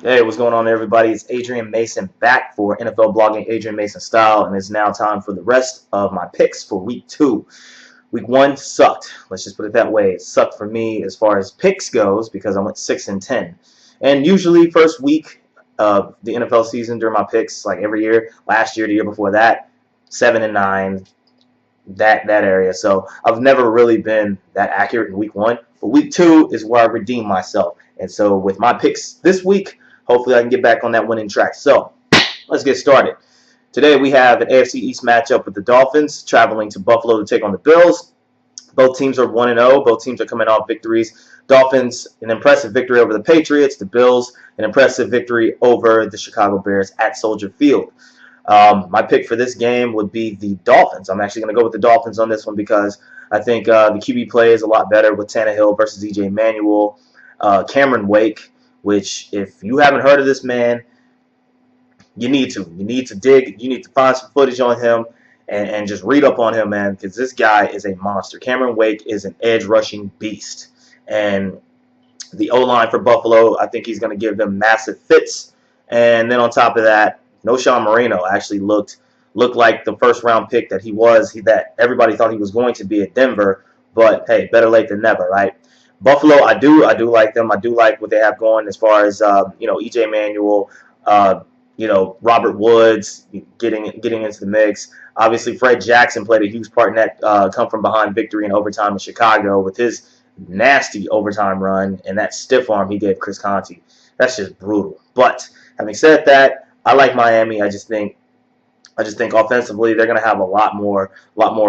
Hey, what's going on, everybody? It's Adrian Mason back for NFL Blogging Adrian Mason Style, and it's now time for the rest of my picks for Week 2. Week 1 sucked. Let's just put it that way. It sucked for me as far as picks goes because I went 6-10. And usually first week of the NFL season during my picks, like every year, last year, the year before that, 7-9, that area. So I've never really been that accurate in Week 1. But Week 2 is where I redeem myself. And so with my picks this week, hopefully I can get back on that winning track. So let's get started. Today we have an AFC East matchup with the Dolphins traveling to Buffalo to take on the Bills. Both teams are 1-0. Both teams are coming off victories. Dolphins, an impressive victory over the Patriots. The Bills, an impressive victory over the Chicago Bears at Soldier Field. My pick for this game would be the Dolphins. I'm actually going to go with the Dolphins on this one because I think the QB play is a lot better with Tannehill versus EJ Manuel. Cameron Wake, which if you haven't heard of this man, you need to. You need to dig. You need to find some footage on him and just read up on him, man, because this guy is a monster. Cameron Wake is an edge rushing beast. And the O-line for Buffalo, I think he's going to give them massive fits. And then on top of that, Noshawn Marino actually looked like the first round pick that that everybody thought he was going to be at Denver. But hey, better late than never, right? Buffalo, I do like them. I do like what they have going as far as EJ Manuel, Robert Woods getting into the mix. Obviously, Fred Jackson played a huge part in that come from behind victory in overtime in Chicago with his nasty overtime run and that stiff arm he gave Chris Conte. That's just brutal. But having said that, I like Miami. I just think offensively they're going to have a lot more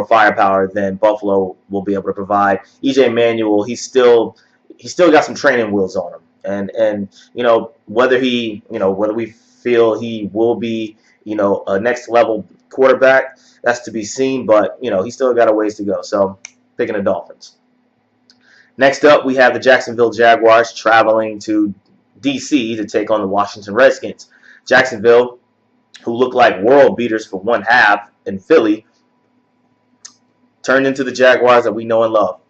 firepower than Buffalo will be able to provide. EJ Manuel, he's still got some training wheels on him, and whether we feel he will be a next level quarterback, that's to be seen. But he's still got a ways to go. So picking the Dolphins. Next up, we have the Jacksonville Jaguars traveling to DC to take on the Washington Redskins. Jacksonville, who looked like world beaters for one half in Philly, turned into the Jaguars that we know and love.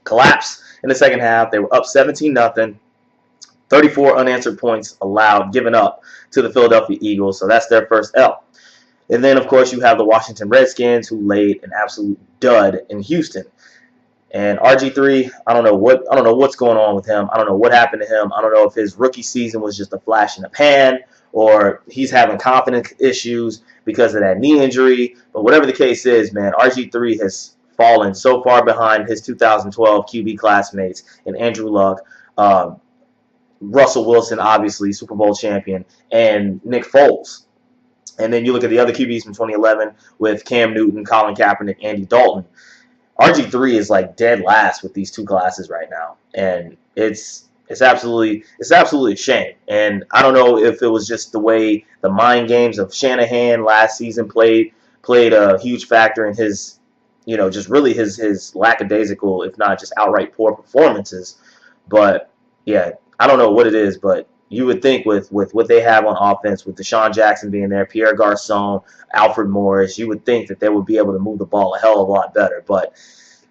Collapsed in the second half. They were up 17-0. 34 unanswered points allowed, given up to the Philadelphia Eagles. So that's their first L. And then, of course, you have the Washington Redskins, who laid an absolute dud in Houston. And RG3, I don't know what's going on with him. I don't know what happened to him. I don't know if his rookie season was just a flash in the pan, or he's having confidence issues because of that knee injury. But whatever the case is, man, RG3 has fallen so far behind his 2012 QB classmates in Andrew Luck, Russell Wilson, obviously, Super Bowl champion, and Nick Foles. And then you look at the other QBs from 2011 with Cam Newton, Colin Kaepernick, Andy Dalton. RG3 is like dead last with these two classes right now. And it's absolutely a shame. And I don't know if it was just the way the mind games of Shanahan last season played a huge factor in his, just really his lackadaisical, if not just outright poor performances. But yeah, I don't know what it is, but you would think with what they have on offense, with Deshaun Jackson being there, Pierre Garçon, Alfred Morris, you would think that they would be able to move the ball a hell of a lot better. But,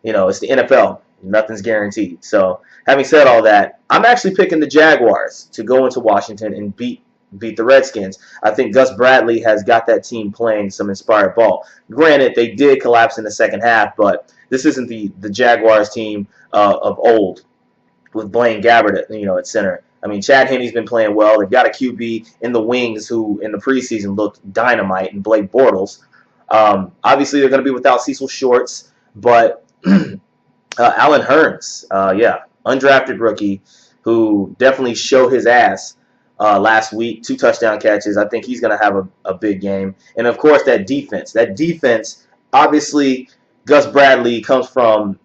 it's the NFL. Nothing's guaranteed. So having said all that, I'm actually picking the Jaguars to go into Washington and beat the Redskins. I think Gus Bradley has got that team playing some inspired ball. Granted, they did collapse in the second half, but this isn't the Jaguars team of old with Blaine Gabbert at center. I mean, Chad Henne's been playing well. They've got a QB in the wings who in the preseason looked dynamite, and Blake Bortles. Obviously, they're going to be without Cecil Shorts, but Alan Hearns, undrafted rookie who definitely showed his ass last week. 2 touchdown catches. I think he's going to have a big game. And, of course, that defense. That defense, obviously, Gus Bradley comes from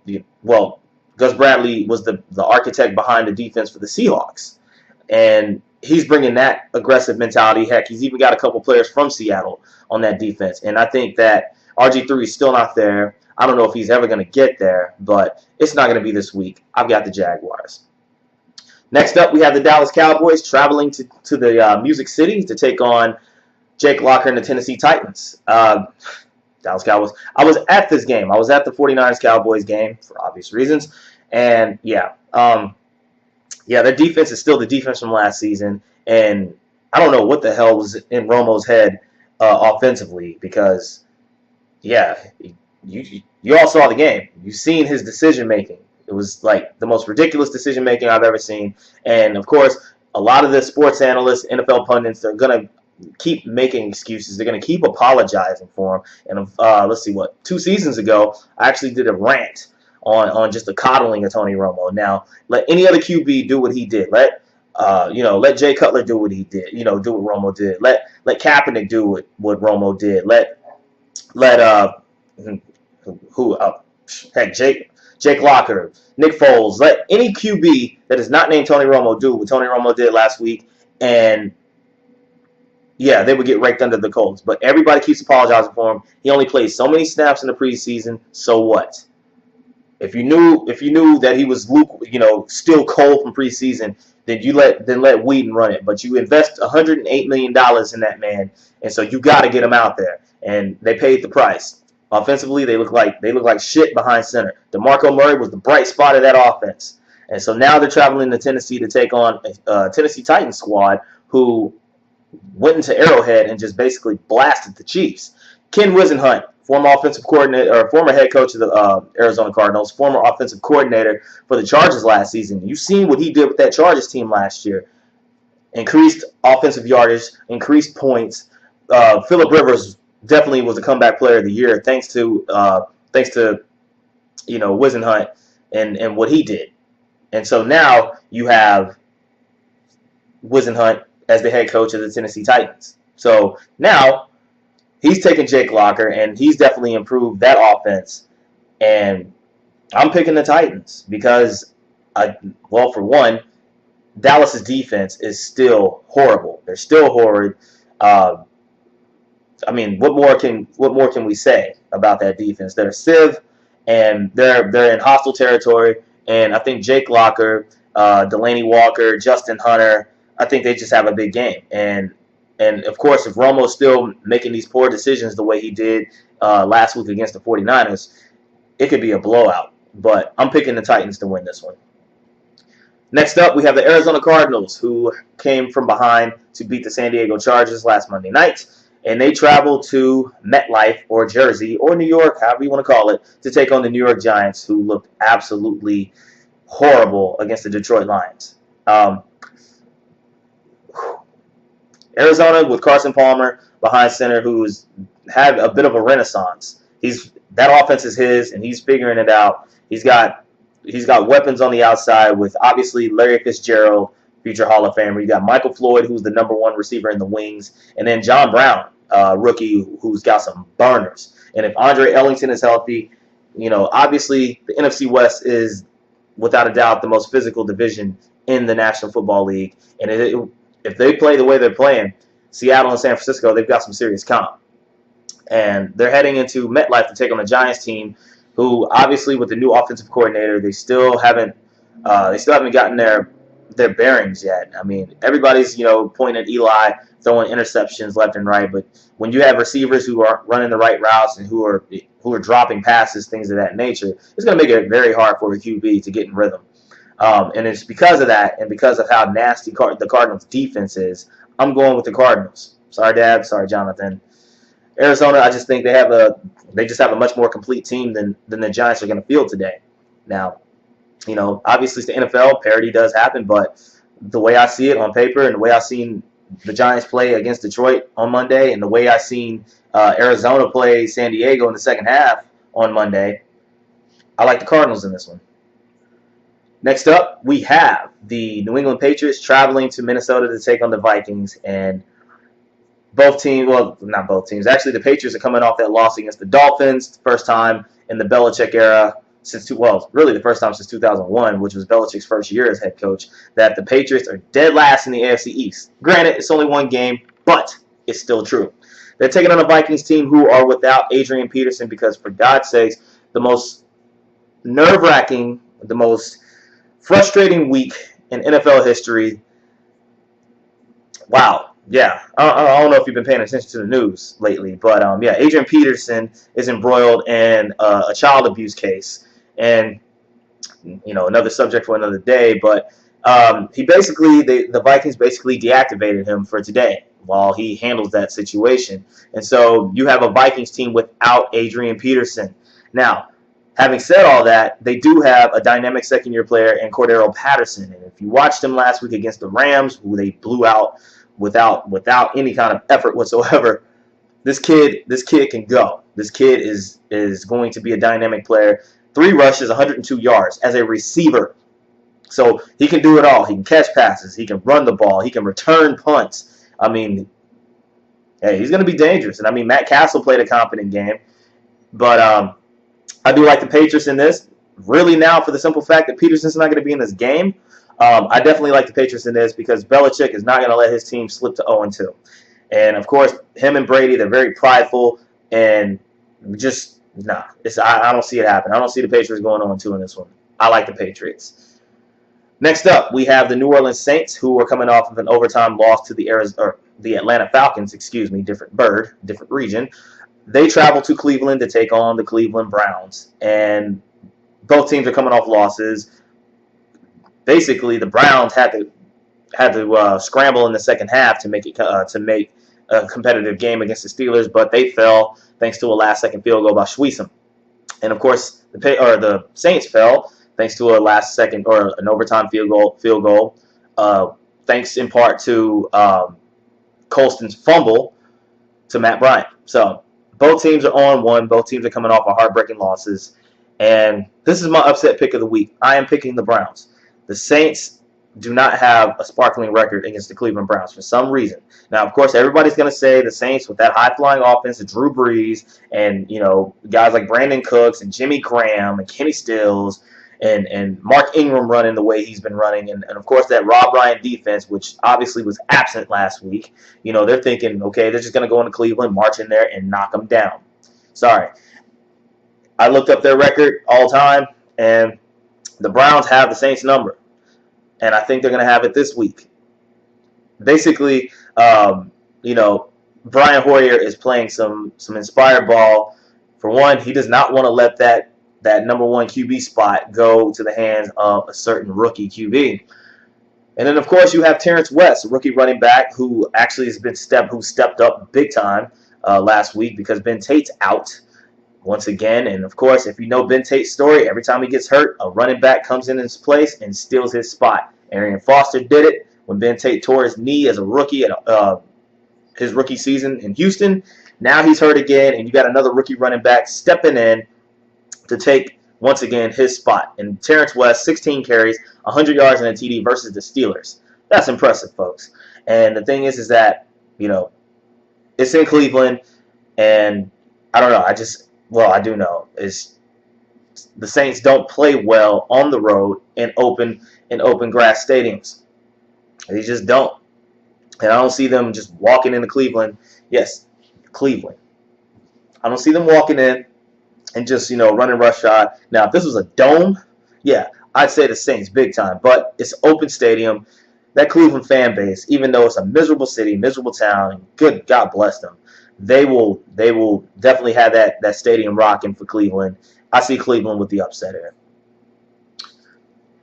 Gus Bradley was the architect behind the defense for the Seahawks. And he's bringing that aggressive mentality. Heck, he's even got a couple players from Seattle on that defense. And I think that RG3 is still not there. I don't know if he's ever going to get there, but it's not going to be this week. I've got the Jaguars. Next up, we have the Dallas Cowboys traveling to the Music City to take on Jake Locker and the Tennessee Titans. Dallas Cowboys. I was at this game. I was at the 49ers Cowboys game for obvious reasons. And, their defense is still the defense from last season. And I don't know what the hell was in Romo's head offensively, because, yeah, you all saw the game. You've seen his decision making. It was like the most ridiculous decision making I've ever seen. And of course, a lot of the sports analysts, NFL pundits, they're gonna keep making excuses. They're gonna keep apologizing for him. And let's see, 2 seasons ago, I actually did a rant on just the coddling of Tony Romo. Now, let any other QB do what he did. Let Jay Cutler do what he did. Do what Romo did. Let Kaepernick do what Romo did. Heck, Jake Locker, Nick Foles. Let any QB that is not named Tony Romo do what Tony Romo did last week, and yeah, they would get raked under the coals. But everybody keeps apologizing for him. He only played so many snaps in the preseason. So what? If you knew that he was still cold from preseason, then let Whedon run it. But you invest $108 million in that man, and so you got to get him out there. And they paid the price. Offensively, they look like shit behind center. DeMarco Murray was the bright spot of that offense. And so now they're traveling to Tennessee to take on a Tennessee Titans squad who went into Arrowhead and just basically blasted the Chiefs. Ken Wisenhunt, former offensive coordinator or former head coach of the Arizona Cardinals, former offensive coordinator for the Chargers last season. You've seen what he did with that Chargers team last year. Increased offensive yardage, increased points. Phillip Rivers definitely was a comeback player of the year thanks to Wisenhunt and what he did. And so now you have Wisenhunt as the head coach of the Tennessee Titans. So now he's taken Jake Locker, and he's definitely improved that offense. And I'm picking the Titans because, for one, Dallas's defense is still horrible. They're still horrid. What more can we say about that defense? They're a sieve, and they're in hostile territory. And I think Jake Locker, Delaney Walker, Justin Hunter, I think they just have a big game. And of course, if Romo's still making these poor decisions the way he did last week against the 49ers, it could be a blowout. But I'm picking the Titans to win this one. Next up, we have the Arizona Cardinals, who came from behind to beat the San Diego Chargers last Monday night. And they traveled to MetLife or Jersey or New York, however you want to call it, to take on the New York Giants, who looked absolutely horrible against the Detroit Lions. Arizona with Carson Palmer behind center, who's had a bit of a renaissance. That offense is his, and he's figuring it out. He's got weapons on the outside with obviously Larry Fitzgerald, future Hall of Famer. You got Michael Floyd, who's the #1 receiver in the wings, and then John Brown, rookie, who's got some burners. And if Andre Ellington is healthy, obviously the NFC West is without a doubt the most physical division in the National Football League. And if they play the way they're playing, Seattle and San Francisco, they've got some serious comp. And they're heading into MetLife to take on the Giants team, who obviously with the new offensive coordinator, they still haven't gotten their bearings yet. I mean, everybody's pointing at Eli, throwing interceptions left and right, but when you have receivers who are running the right routes and who are dropping passes, things of that nature, it's going to make it very hard for a QB to get in rhythm. And it's because of that, and because of how nasty the Cardinals' defense is, I'm going with the Cardinals. Sorry, Dad. Sorry, Jonathan. Arizona, I just think they just have a much more complete team than the Giants are going to field today. Now, obviously it's the NFL, parity does happen, but the way I see it on paper and the way I've seen the Giants play against Detroit on Monday and the way I've seen Arizona play San Diego in the second half on Monday, I like the Cardinals in this one. Next up, we have the New England Patriots traveling to Minnesota to take on the Vikings, and both teams, well, not both teams, actually the Patriots are coming off that loss against the Dolphins, first time in the Belichick era really the first time since 2001, which was Belichick's first year as head coach, that the Patriots are dead last in the AFC East. Granted, it's only one game, but it's still true. They're taking on a Vikings team who are without Adrian Peterson because, for God's sakes, the most nerve-wracking, the most frustrating week in NFL history. Wow. Yeah. I don't know if you've been paying attention to the news lately, but Adrian Peterson is embroiled in a child abuse case. And, another subject for another day, but He basically, the Vikings basically deactivated him for today while he handles that situation. And so you have a Vikings team without Adrian Peterson. Now, having said all that, they do have a dynamic second-year player in Cordero Patterson. And if you watched him last week against the Rams, who they blew out without any kind of effort whatsoever, this kid can go. This kid is going to be a dynamic player. 3 rushes, 102 yards as a receiver. So he can do it all. He can catch passes. He can run the ball. He can return punts. I mean, hey, he's going to be dangerous. And I mean, Matt Castle played a competent game. But I do like the Patriots in this. Really now, for the simple fact that Peterson's not going to be in this game, I definitely like the Patriots in this because Belichick is not going to let his team slip to 0-2. And, of course, him and Brady, they're very prideful. And just, nah. I don't see it happen. I don't see the Patriots going 0-2 in this one. I like the Patriots. Next up, we have the New Orleans Saints, who are coming off of an overtime loss to the Atlanta Falcons, different bird, different region. They travel to Cleveland to take on the Cleveland Browns, and both teams are coming off losses. Basically, the Browns had to scramble in the second half to make a competitive game against the Steelers, but they fell thanks to a last-second field goal by Schweissen. And of course, the Saints fell thanks to a last-second or an overtime field goal, thanks in part to Colston's fumble to Matt Bryant. So both teams are on one. Both teams are coming off of heartbreaking losses. And this is my upset pick of the week. I am picking the Browns. The Saints do not have a sparkling record against the Cleveland Browns for some reason. Now, of course, everybody's going to say the Saints with that high-flying offense of Drew Brees and, guys like Brandon Cooks and Jimmy Graham and Kenny Stills and Mark Ingram running the way he's been running, and of course that Rob Ryan defense, which obviously was absent last week. They're thinking, okay, they're just going to go into Cleveland, march in there, and knock them down. Sorry. I looked up their record all time, and the Browns have the Saints number, and I think they're going to have it this week. Basically, Brian Hoyer is playing some inspired ball. For one, he does not want to let that number 1 QB spot go to the hands of a certain rookie QB. And then, of course, you have Terrence West, a rookie running back who actually has stepped up big time last week because Ben Tate's out once again. And, of course, if you know Ben Tate's story, every time he gets hurt, a running back comes in his place and steals his spot. Arian Foster did it when Ben Tate tore his knee as a rookie at his rookie season in Houston. Now he's hurt again, and you got another rookie running back stepping in to take, once again, his spot. And Terrence West, 16 carries, 100 yards and a TD versus the Steelers. That's impressive, folks. And the thing is that, it's in Cleveland, and I don't know. I do know. The Saints don't play well on the road in open grass stadiums. They just don't. And I don't see them just walking into Cleveland. Yes, Cleveland. I don't see them walking in and just, running roughshod. Now, if this was a dome, yeah, I'd say the Saints big time. But it's open stadium. That Cleveland fan base, even though it's a miserable city, miserable town, and good God bless them, they will definitely have that stadium rocking for Cleveland. I see Cleveland with the upset here.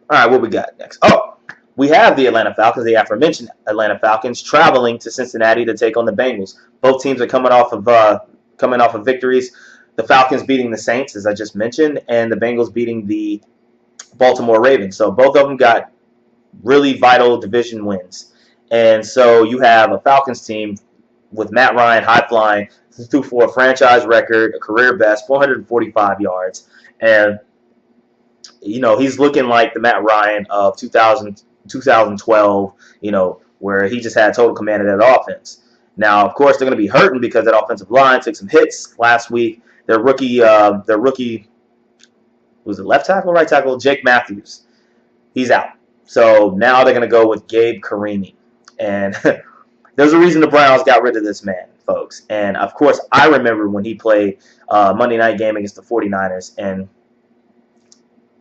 All right, what we got next? Oh, we have the Atlanta Falcons, the aforementioned Atlanta Falcons, traveling to Cincinnati to take on the Bengals. Both teams are coming off of victories. The Falcons beating the Saints, as I just mentioned, and the Bengals beating the Baltimore Ravens. So both of them got really vital division wins. And so you have a Falcons team with Matt Ryan high-flying, threw for a franchise record, a career best, 445 yards. And, he's looking like the Matt Ryan of 2012, where he just had total command of that offense. Now, of course, they're going to be hurting because that offensive line took some hits last week. Their rookie, was it left tackle or right tackle? Jake Matthews. He's out. So now they're going to go with Gabe Carimi. And there's a reason the Browns got rid of this man, folks. And, of course, I remember when he played Monday night game against the 49ers. And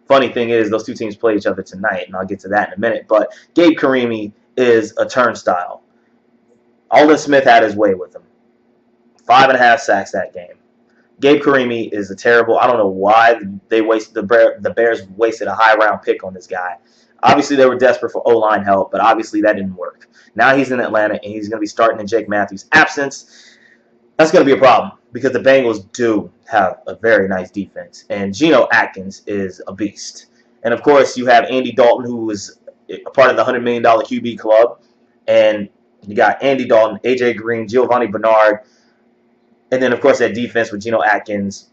funny thing is, those two teams play each other tonight, and I'll get to that in a minute. But Gabe Carimi is a turnstile. Alden Smith had his way with him. 5.5 sacks that game. Gabe Carimi is a terrible. I don't know why the Bears wasted a high round pick on this guy. Obviously, they were desperate for O-line help, but obviously that didn't work. Now he's in Atlanta, and he's going to be starting in Jake Matthews' absence. That's going to be a problem because the Bengals do have a very nice defense, and Geno Atkins is a beast. And, of course, you have Andy Dalton, who was a part of the $100 million QB club, and you got Andy Dalton, A.J. Green, Giovanni Bernard, and then, of course, that defense with Geno Atkins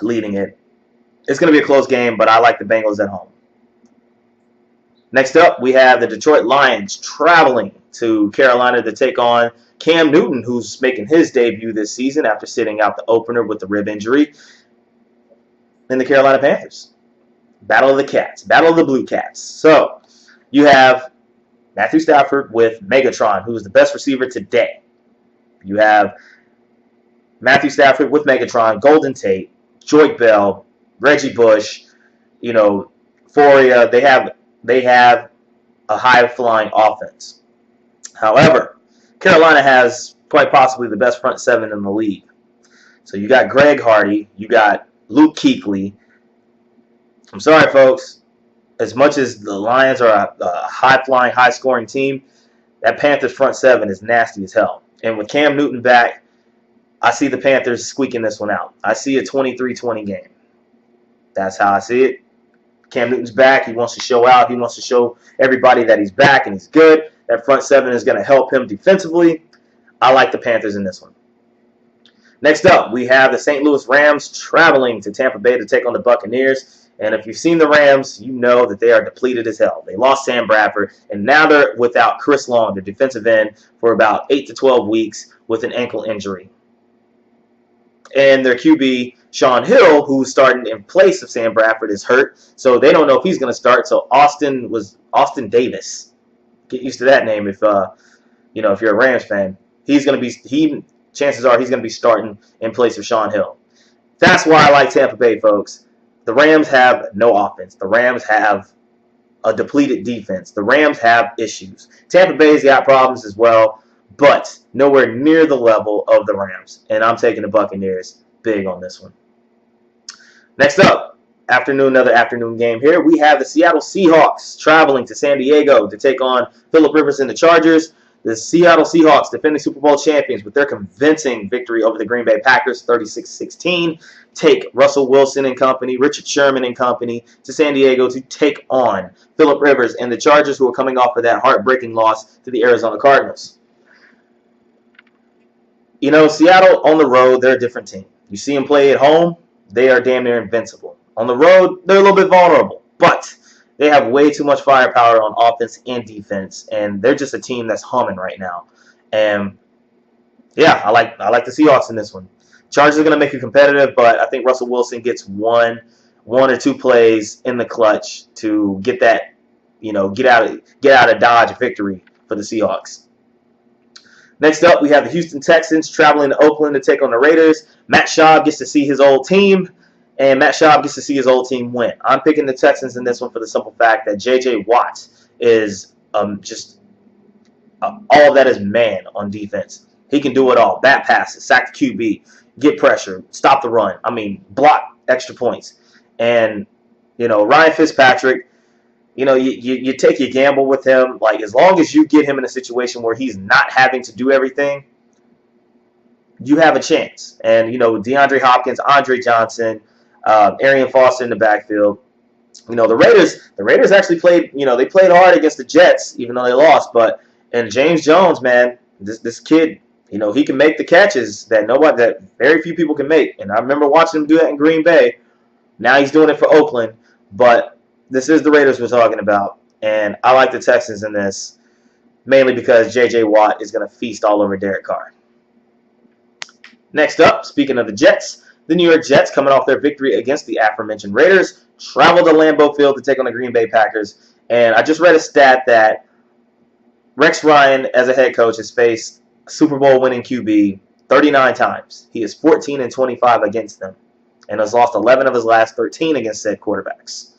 leading it. It's going to be a close game, but I like the Bengals at home. Next up, we have the Detroit Lions traveling to Carolina to take on Cam Newton, who's making his debut this season after sitting out the opener with the rib injury, and the Carolina Panthers. Battle of the Cats. Battle of the Blue Cats. So, you have Matthew Stafford with Megatron, who is the best receiver today. You have Matthew Stafford with Megatron, Golden Tate, Joy Bell, Reggie Bush, Foria. They have a high-flying offense. However, Carolina has quite possibly the best front seven in the league. So you got Greg Hardy, you got Luke Kuechly. I'm sorry, folks. As much as the Lions are a high-flying, high-scoring team, that Panthers front seven is nasty as hell. And with Cam Newton back, I see the Panthers squeaking this one out. I see a 23-20 game. That's how I see it. Cam Newton's back. He wants to show out. He wants to show everybody that he's back and he's good. That front seven is going to help him defensively. I like the Panthers in this one. Next up, we have the St. Louis Rams traveling to Tampa Bay to take on the Buccaneers. And if you've seen the Rams, you know that they are depleted as hell. They lost Sam Bradford, and now they're without Chris Long, their defensive end, for about 8 to 12 weeks with an ankle injury. And their QB, Sean Hill, who's starting in place of Sam Bradford, is hurt, so they don't know if he's going to start. So Austin Davis. Get used to that name if you're a Rams fan. Chances are he's going to be starting in place of Sean Hill. That's why I like Tampa Bay, folks. The Rams have no offense. The Rams have a depleted defense. The Rams have issues. Tampa Bay's got problems as well, but nowhere near the level of the Rams. And I'm taking the Buccaneers big on this one. Next up, another afternoon game here. We have the Seattle Seahawks traveling to San Diego to take on Phillip Rivers and the Chargers. The Seattle Seahawks, defending Super Bowl champions, with their convincing victory over the Green Bay Packers 36-16, take Russell Wilson and company, Richard Sherman and company, to San Diego to take on Phillip Rivers and the Chargers, who are coming off of that heartbreaking loss to the Arizona Cardinals. Seattle on the road, they're a different team. You see them play at home, they are damn near invincible. On the road, they're a little bit vulnerable, but they have way too much firepower on offense and defense, and they're just a team that's humming right now. And yeah, I like the Seahawks in this one. Chargers are going to make it competitive, but I think Russell Wilson gets one or two plays in the clutch to get that, get out of Dodge victory for the Seahawks. Next up, we have the Houston Texans traveling to Oakland to take on the Raiders. Matt Schaub gets to see his old team, and Matt Schaub gets to see his old team win. I'm picking the Texans in this one for the simple fact that J.J. Watt is just all that is man on defense. He can do it all. Bat passes, sack the QB, get pressure, stop the run. Block extra points. And, Ryan Fitzpatrick, you take your gamble with him. Like, as long as you get him in a situation where he's not having to do everything, you have a chance. And, DeAndre Hopkins, Andre Johnson, Arian Foster in the backfield. The Raiders actually played, they played hard against the Jets, even though they lost. And James Jones, man, this kid, he can make the catches that very few people can make. And I remember watching him do that in Green Bay. Now he's doing it for Oakland. But this is the Raiders we're talking about. And I like the Texans in this, mainly because J.J. Watt is going to feast all over Derek Carr. Next up, speaking of the Jets, the New York Jets, coming off their victory against the aforementioned Raiders, traveled to Lambeau Field to take on the Green Bay Packers. And I just read a stat that Rex Ryan, as a head coach, has faced a Super Bowl winning QB 39 times. He is 14-25 against them and has lost 11 of his last 13 against said quarterbacks.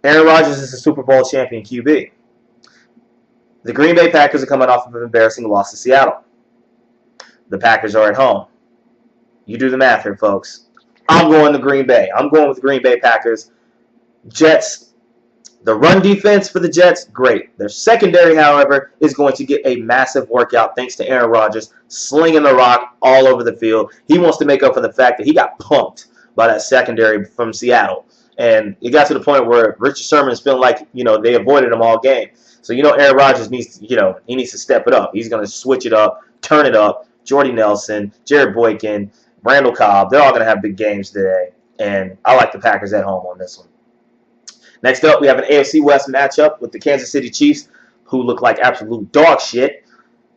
Aaron Rodgers is a Super Bowl champion QB. The Green Bay Packers are coming off of an embarrassing loss to Seattle. The Packers are at home. You do the math here, folks. I'm going to Green Bay. I'm going with the Green Bay Packers. Jets, The run defense for the Jets, great. Their secondary, however, is going to get a massive workout thanks to Aaron Rodgers slinging the rock all over the field. He wants to make up for the fact that he got punked by that secondary from Seattle. And it got to the point where Richard Sherman's feeling like, they avoided him all game. So, Aaron Rodgers needs to, he needs to step it up. He's going to switch it up, turn it up. Jordy Nelson, Jared Boykin, Randall Cobb, they're all going to have big games today. And I like the Packers at home on this one. Next up, we have an AFC West matchup with the Kansas City Chiefs, who look like absolute dog shit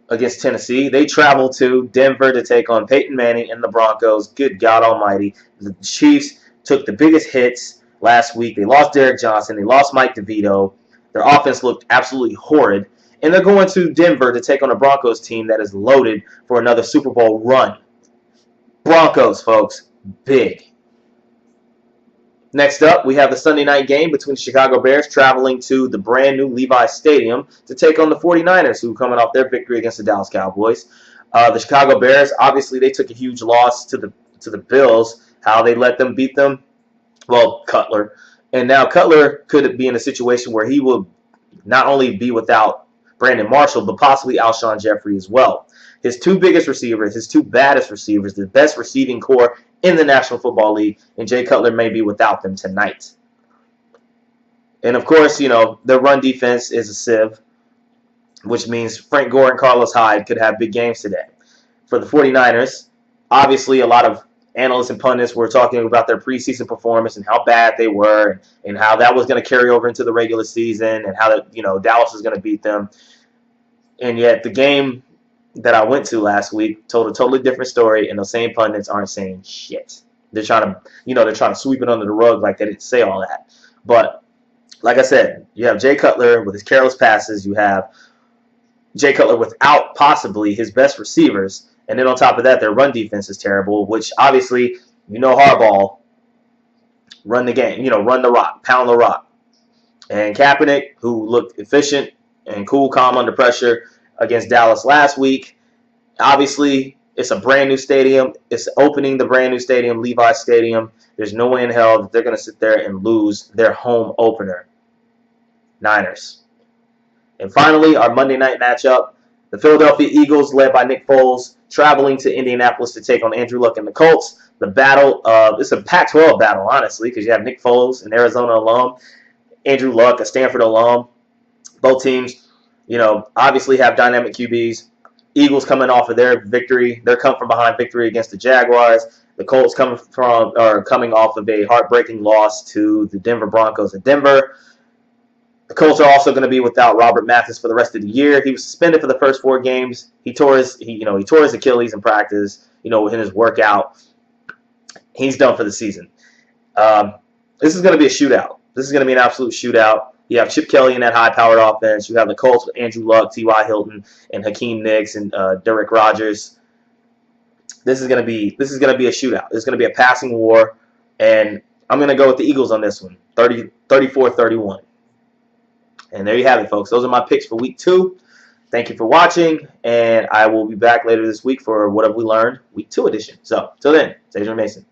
against Tennessee. They travel to Denver to take on Peyton Manning and the Broncos. Good God almighty. The Chiefs took the biggest hits last week. They lost Derek Johnson. They lost Mike DeVito. Their offense looked absolutely horrid. And they're going to Denver to take on a Broncos team that is loaded for another Super Bowl run. Broncos, folks. Big. Next up, we have the Sunday night game between the Chicago Bears traveling to the brand new Levi's Stadium to take on the 49ers, who are coming off their victory against the Dallas Cowboys. The Chicago Bears, obviously, they took a huge loss to the Bills. How they let them beat them? Well, Cutler. And now Cutler could be in a situation where he will not only be without Brandon Marshall, but possibly Alshon Jeffrey as well. His two biggest receivers, his two baddest receivers, the best receiving core in the National Football League, and Jay Cutler may be without them tonight. And, of course, their run defense is a sieve, which means Frank Gore and Carlos Hyde could have big games today. For the 49ers, obviously a lot of analysts and pundits were talking about their preseason performance and how bad they were and how that was going to carry over into the regular season and how Dallas was going to beat them. And yet the game that I went to last week told a totally different story, and those same pundits aren't saying shit. They're trying to sweep it under the rug like they didn't say all that. But like I said, you have Jay Cutler with his careless passes. You have Jay Cutler without possibly his best receivers. And then on top of that, their run defense is terrible, which obviously, Harbaugh, run the game, run the rock, pound the rock. And Kaepernick, who looked efficient and cool, calm under pressure against Dallas last week. Obviously, it's a brand new stadium. It's opening the brand new stadium, Levi's Stadium. There's no way in hell that they're going to sit there and lose their home opener. Niners. And finally, our Monday night matchup, the Philadelphia Eagles, led by Nick Foles, traveling to Indianapolis to take on Andrew Luck and the Colts. The battle, it's a Pac-12 battle, honestly, because you have Nick Foles, an Arizona alum, Andrew Luck, a Stanford alum. Both teams, obviously have dynamic QBs. Eagles coming off of their victory, their come-from-behind victory against the Jaguars. The Colts coming off of a heartbreaking loss to the Denver Broncos in Denver. The Colts are also going to be without Robert Mathis for the rest of the year. He was suspended for the first 4 games. He tore his Achilles in practice, in his workout. He's done for the season. This is going to be a shootout. This is going to be an absolute shootout. You have Chip Kelly in that high-powered offense. You have the Colts with Andrew Luck, T.Y. Hilton, and Hakeem Nicks and Derek Rogers. This is going to be a shootout. This is going to be a passing war, and I'm going to go with the Eagles on this one, 34-31. And there you have it, folks. Those are my picks for Week 2. Thank you for watching, and I will be back later this week for What Have We Learned? Week 2 edition. So, till then, it's Adrian Mason.